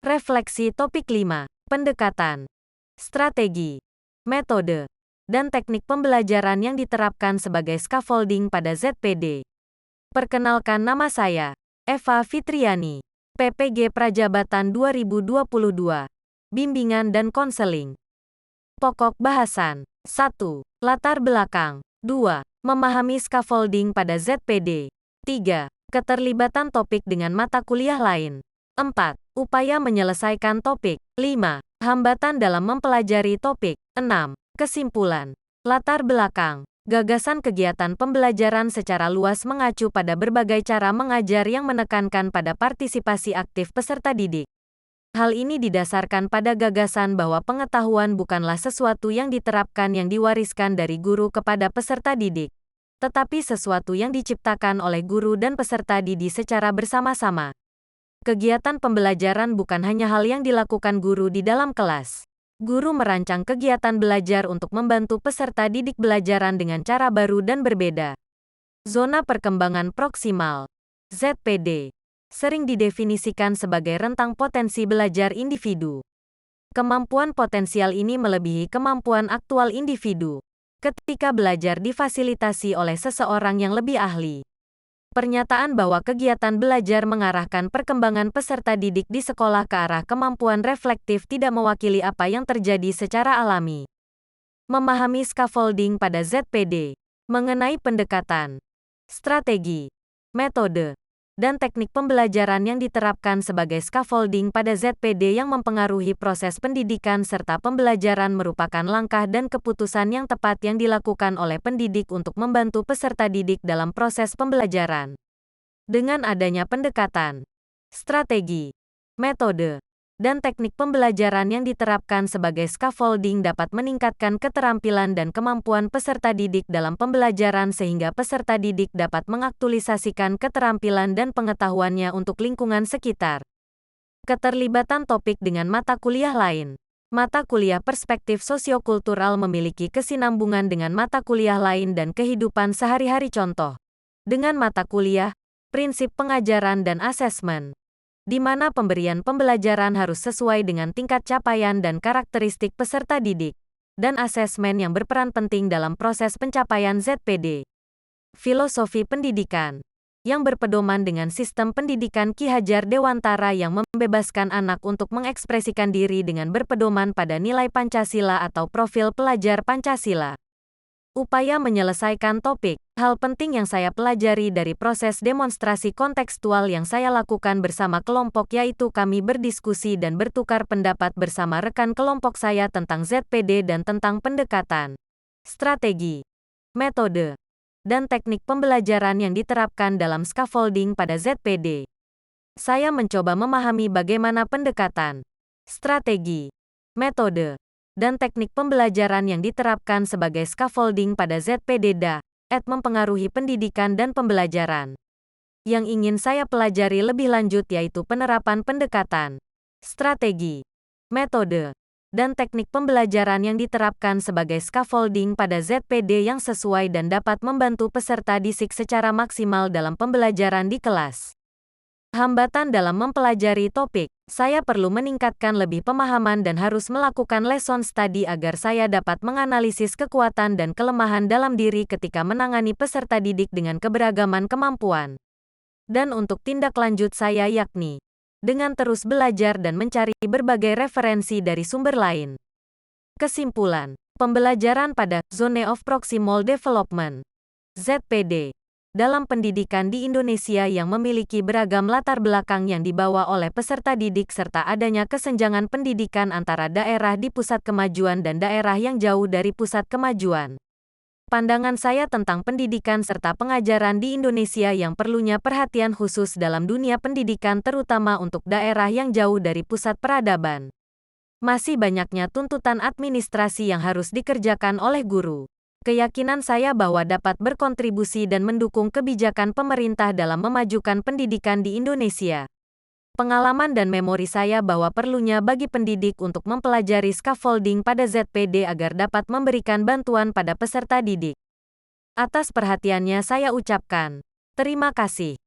Refleksi topik 5. Pendekatan, strategi, metode, dan teknik pembelajaran yang diterapkan sebagai scaffolding pada ZPD. Perkenalkan, nama saya, Eva Fitriani, PPG Prajabatan 2022. Bimbingan dan konseling. Pokok bahasan. 1. Latar belakang. 2. Memahami scaffolding pada ZPD. 3. Keterlibatan topik dengan mata kuliah lain. 4. Upaya menyelesaikan topik. 5. Hambatan dalam mempelajari topik. 6. Kesimpulan. Latar belakang. Gagasan kegiatan pembelajaran secara luas mengacu pada berbagai cara mengajar yang menekankan pada partisipasi aktif peserta didik. Hal ini didasarkan pada gagasan bahwa pengetahuan bukanlah sesuatu yang diterapkan yang diwariskan dari guru kepada peserta didik, tetapi sesuatu yang diciptakan oleh guru dan peserta didik secara bersama-sama. Kegiatan pembelajaran bukan hanya hal yang dilakukan guru di dalam kelas. Guru merancang kegiatan belajar untuk membantu peserta didik belajaran dengan cara baru dan berbeda. Zona perkembangan proksimal, ZPD, sering didefinisikan sebagai rentang potensi belajar individu. Kemampuan potensial ini melebihi kemampuan aktual individu ketika belajar difasilitasi oleh seseorang yang lebih ahli. Pernyataan bahwa kegiatan belajar mengarahkan perkembangan peserta didik di sekolah ke arah kemampuan reflektif tidak mewakili apa yang terjadi secara alami. Memahami scaffolding pada ZPD. Mengenai pendekatan, strategi, metode, dan teknik pembelajaran yang diterapkan sebagai scaffolding pada ZPD yang mempengaruhi proses pendidikan serta pembelajaran merupakan langkah dan keputusan yang tepat yang dilakukan oleh pendidik untuk membantu peserta didik dalam proses pembelajaran. Dengan adanya pendekatan, strategi, metode, dan teknik pembelajaran yang diterapkan sebagai scaffolding dapat meningkatkan keterampilan dan kemampuan peserta didik dalam pembelajaran sehingga peserta didik dapat mengaktualisasikan keterampilan dan pengetahuannya untuk lingkungan sekitar. Keterlibatan topik dengan mata kuliah lain. Mata kuliah perspektif sosiokultural memiliki kesinambungan dengan mata kuliah lain dan kehidupan sehari-hari. Contoh, dengan mata kuliah, prinsip pengajaran dan asesmen, di mana pemberian pembelajaran harus sesuai dengan tingkat capaian dan karakteristik peserta didik, dan asesmen yang berperan penting dalam proses pencapaian ZPD. Filosofi pendidikan, yang berpedoman dengan sistem pendidikan Ki Hajar Dewantara yang membebaskan anak untuk mengekspresikan diri dengan berpedoman pada nilai Pancasila atau profil pelajar Pancasila. Upaya menyelesaikan topik. Hal penting yang saya pelajari dari proses demonstrasi kontekstual yang saya lakukan bersama kelompok yaitu kami berdiskusi dan bertukar pendapat bersama rekan kelompok saya tentang ZPD dan tentang pendekatan, strategi, metode, dan teknik pembelajaran yang diterapkan dalam scaffolding pada ZPD. Saya mencoba memahami bagaimana pendekatan, strategi, metode, dan teknik pembelajaran yang diterapkan sebagai scaffolding pada ZPD mempengaruhi pendidikan dan pembelajaran. Yang ingin saya pelajari lebih lanjut yaitu penerapan pendekatan, strategi, metode, dan teknik pembelajaran yang diterapkan sebagai scaffolding pada ZPD yang sesuai dan dapat membantu peserta didik secara maksimal dalam pembelajaran di kelas. Hambatan dalam mempelajari topik. Saya perlu meningkatkan lebih pemahaman dan harus melakukan lesson study agar saya dapat menganalisis kekuatan dan kelemahan dalam diri ketika menangani peserta didik dengan keberagaman kemampuan. Dan untuk tindak lanjut saya yakni dengan terus belajar dan mencari berbagai referensi dari sumber lain. Kesimpulan, pembelajaran pada Zone of Proximal Development (ZPD) dalam pendidikan di Indonesia yang memiliki beragam latar belakang yang dibawa oleh peserta didik serta adanya kesenjangan pendidikan antara daerah di pusat kemajuan dan daerah yang jauh dari pusat kemajuan. Pandangan saya tentang pendidikan serta pengajaran di Indonesia yang perlunya perhatian khusus dalam dunia pendidikan terutama untuk daerah yang jauh dari pusat peradaban. Masih banyaknya tuntutan administrasi yang harus dikerjakan oleh guru. Keyakinan saya bahwa dapat berkontribusi dan mendukung kebijakan pemerintah dalam memajukan pendidikan di Indonesia. Pengalaman dan memori saya bahwa perlunya bagi pendidik untuk mempelajari scaffolding pada ZPD agar dapat memberikan bantuan pada peserta didik. Atas perhatiannya saya ucapkan terima kasih.